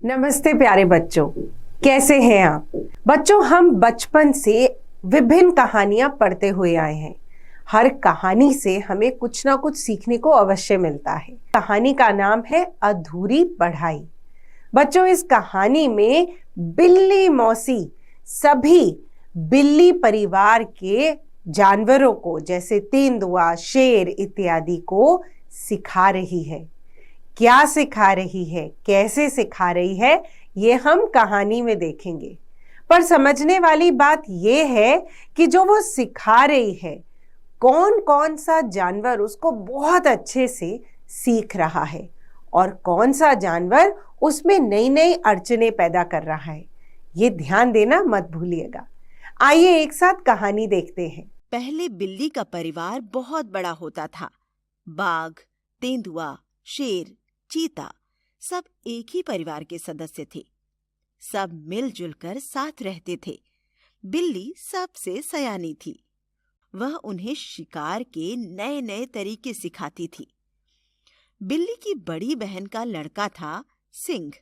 नमस्ते प्यारे बच्चों, कैसे हैं आप बच्चों। हम बचपन से विभिन्न कहानियां पढ़ते हुए आए हैं। हर कहानी से हमें कुछ ना कुछ सीखने को अवश्य मिलता है। कहानी का नाम है अधूरी पढ़ाई। बच्चों, इस कहानी में बिल्ली मौसी सभी बिल्ली परिवार के जानवरों को जैसे तेंदुआ, शेर इत्यादि को सिखा रही है। क्या सिखा रही है, कैसे सिखा रही है, ये हम कहानी में देखेंगे। पर समझने वाली बात ये है कि जो वो सिखा रही है, कौन कौन सा जानवर उसको बहुत अच्छे से सीख रहा है और कौन सा जानवर उसमें नई नई अड़चने पैदा कर रहा है, ये ध्यान देना मत भूलिएगा। आइए एक साथ कहानी देखते हैं। पहले बिल्ली का परिवार बहुत बड़ा होता था। बाघ, तेंदुआ, शेर, चीता सब एक ही परिवार के सदस्य थे। सब मिलजुल कर साथ रहते थे। बिल्ली सबसे सयानी थी। वह उन्हें शिकार के नए नए तरीके सिखाती थी। बिल्ली की बड़ी बहन का लड़का था सिंह।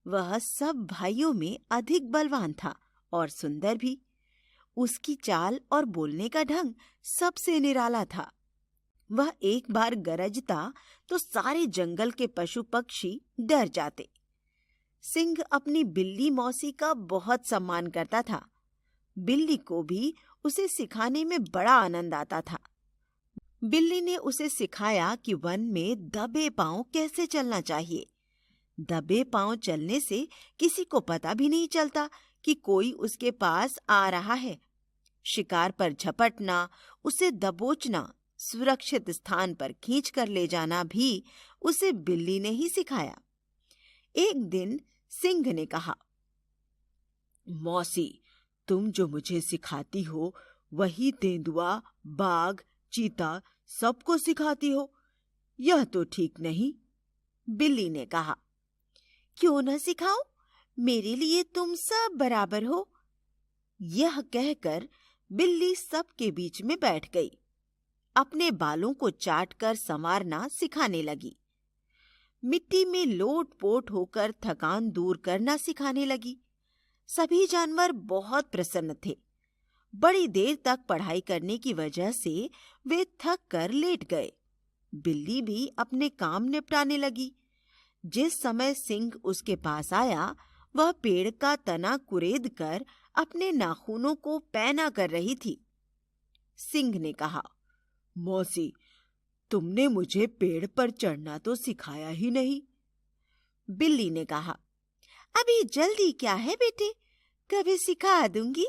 वह सब भाइयों में अधिक बलवान था और सुंदर भी। उसकी चाल और बोलने का ढंग सबसे निराला था। वह एक बार गरजता तो सारे जंगल के पशु पक्षी डर जाते। सिंह अपनी बिल्ली मौसी का बहुत सम्मान करता था। बिल्ली को भी उसे सिखाने में बड़ा आनंद आता था। बिल्ली ने उसे सिखाया कि वन में दबे पांव कैसे चलना चाहिए। दबे पांव चलने से किसी को पता भी नहीं चलता कि कोई उसके पास आ रहा है। शिकार पर झपटना, उसे दबोचना, सुरक्षित स्थान पर खींच कर ले जाना भी उसे बिल्ली ने ही सिखाया। एक दिन सिंह ने कहा, मौसी, तुम जो मुझे सिखाती हो वही तेंदुआ, बाघ, चीता सबको सिखाती हो। यह तो ठीक नहीं। बिल्ली ने कहा, क्यों न सिखाऊं? मेरे लिए तुम सब बराबर हो। यह कहकर बिल्ली सबके बीच में बैठ गई। अपने बालों को चाटकर संवारना सिखाने लगी। मिट्टी में लोट-पोट होकर थकान दूर करना सिखाने लगी। सभी जानवर बहुत प्रसन्न थे। बड़ी देर तक पढ़ाई करने की वजह से वे थक कर लेट गए। बिल्ली भी अपने काम निपटाने लगी। जिस समय सिंह उसके पास आया, वह पेड़ का तना कुरेद कर अपने नाखूनों को पैना कर रही थी। सिंह ने कहा, मौसी, तुमने मुझे पेड़ पर चढ़ना तो सिखाया ही नहीं। बिल्ली ने कहा, अभी जल्दी क्या है बेटे, कभी सिखा दूंगी।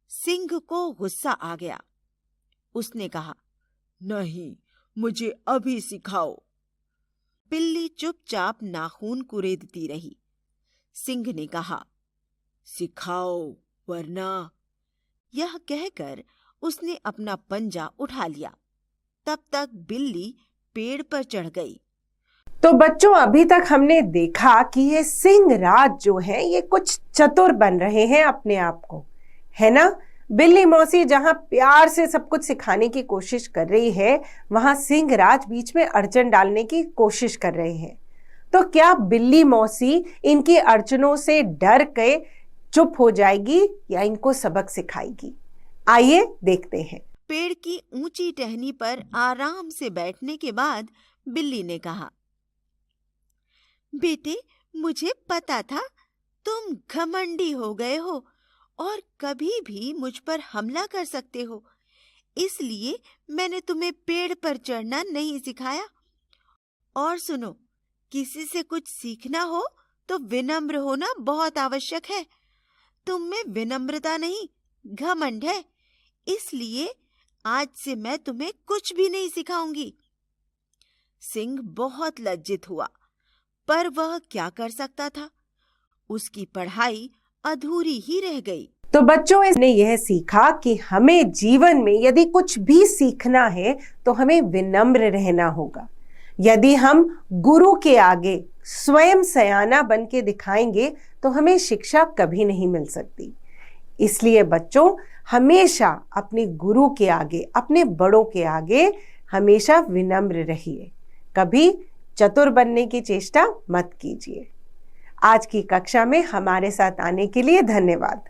सिंह को गुस्सा आ गया। उसने कहा, नहीं, मुझे अभी सिखाओ। बिल्ली चुपचाप नाखून कुरेदती रही। सिंह ने कहा, सिखाओ वरना। यह कहकर उसने अपना पंजा उठा लिया। तब तक बिल्ली पेड़ पर चढ़ गई। तो बच्चों, अभी तक हमने देखा कि ये सिंह राज जो है ये कुछ चतुर बन रहे हैं अपने आप को, है ना। बिल्ली मौसी जहां प्यार से सब कुछ सिखाने की कोशिश कर रही है, वहां सिंह राज बीच में अड़चन डालने की कोशिश कर रहे हैं। तो क्या बिल्ली मौसी इनकी अड़चनों से डर के चुप हो जाएगी या इनको सबक सिखाएगी? आइए देखते हैं। पेड़ की ऊंची टहनी पर आराम से बैठने के बाद बिल्ली ने कहा, बेटे, मुझे पता था तुम घमंडी हो गए हो और कभी भी मुझ पर हमला कर सकते हो, इसलिए मैंने तुम्हें पेड़ पर चढ़ना नहीं सिखाया। और सुनो, किसी से कुछ सीखना हो तो विनम्र होना बहुत आवश्यक है। तुम में विनम्रता नहीं, घमंड है। इसलिए आज से मैं तुम्हें कुछ भी नहीं सिखाऊंगी। सिंह बहुत लज्जित हुआ, पर वह क्या कर सकता था? उसकी पढ़ाई अधूरी ही रह गई। तो बच्चों, इसने यह सीखा कि हमें जीवन में यदि कुछ भी सीखना है तो हमें विनम्र रहना होगा। यदि हम गुरु के आगे स्वयं सयाना बन के दिखाएंगे तो हमें शिक्षा कभी नहीं मिल सकती। इसलिए बच्चों, हमेशा अपने गुरु के आगे, अपने बड़ों के आगे हमेशा विनम्र रहिए। कभी चतुर बनने की चेष्टा मत कीजिए। आज की कक्षा में हमारे साथ आने के लिए धन्यवाद।